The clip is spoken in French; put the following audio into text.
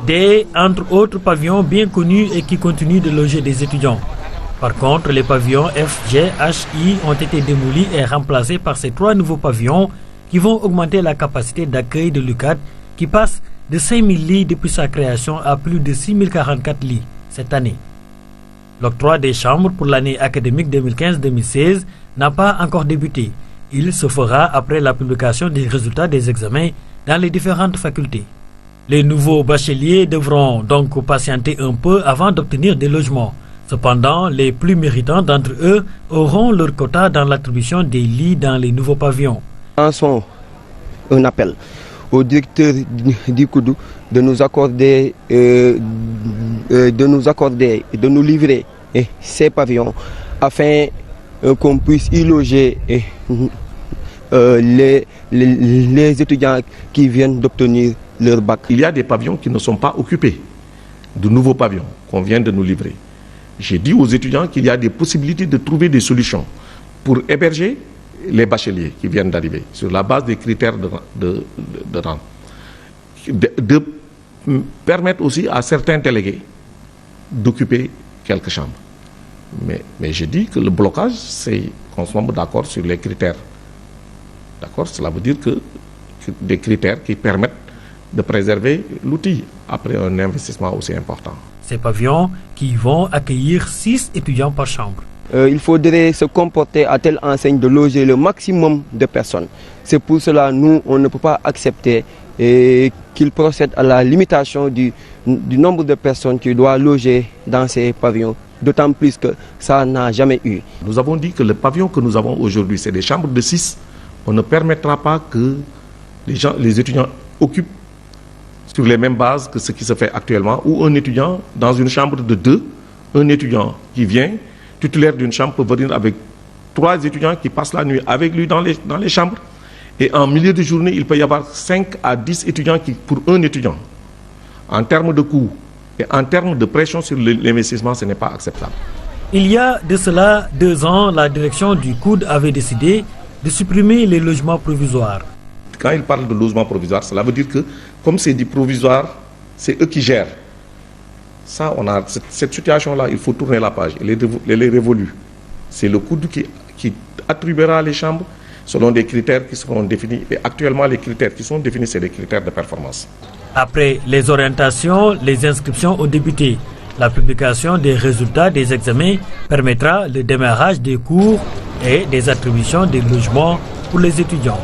D, entre autres pavillons bien connus et qui continuent de loger des étudiants. Par contre, les pavillons F, G, H, I ont été démolis et remplacés par ces 3 nouveaux pavillons qui vont augmenter la capacité d'accueil de l'UCAD qui passe de 5 000 lits depuis sa création à plus de 6 044 lits cette année. L'octroi des chambres pour l'année académique 2015-2016 n'a pas encore débuté. Il se fera après la publication des résultats des examens dans les différentes facultés. Les nouveaux bacheliers devront donc patienter un peu avant d'obtenir des logements. Cependant, les plus méritants d'entre eux auront leur quota dans l'attribution des lits dans les nouveaux pavillons. Lançons un appel au directeur du Koudou de nous accorder, de nous livrer ces pavillons afin qu'on puisse y loger les étudiants qui viennent d'obtenir leur bac. Il y a des pavillons qui ne sont pas occupés, de nouveaux pavillons qu'on vient de nous livrer. J'ai dit aux étudiants qu'il y a des possibilités de trouver des solutions pour héberger les bacheliers qui viennent d'arriver sur la base des critères de rang. De permettre aussi à certains délégués d'occuper quelques chambres. Mais j'ai dit que le blocage, c'est qu'on se mette d'accord sur les critères. D'accord? Cela veut dire que des critères qui permettent de préserver l'outil après un investissement aussi important. Ces pavillons qui vont accueillir 6 étudiants par chambre. Il faudrait se comporter à telle enseigne de loger le maximum de personnes. C'est pour cela nous, on ne peut pas accepter qu'il procède à la limitation du nombre de personnes qui doivent loger dans ces pavillons, d'autant plus que ça n'a jamais eu. Nous avons dit que le pavillon que nous avons aujourd'hui, c'est des chambres de 6. On ne permettra pas que les étudiants occupent sur les mêmes bases que ce qui se fait actuellement, où un étudiant dans une chambre de 2, un étudiant qui vient, titulaire d'une chambre, peut venir avec 3 étudiants qui passent la nuit avec lui dans les chambres. Et en milieu de journée, il peut y avoir 5 à 10 étudiants pour un étudiant. En termes de coûts et en termes de pression sur l'investissement, ce n'est pas acceptable. Il y a de cela 2 ans, la direction du COUD avait décidé de supprimer les logements provisoires. Quand il parle de logement provisoire, cela veut dire que, comme c'est dit provisoire, c'est eux qui gèrent. Ça, on a cette situation-là, il faut tourner la page, elle est révolue. C'est le COUD qui attribuera les chambres selon des critères qui seront définis. Et actuellement, les critères qui sont définis, c'est des critères de performance. Après les orientations, les inscriptions ont débuté. La publication des résultats des examens permettra le démarrage des cours et des attributions des logements pour les étudiants.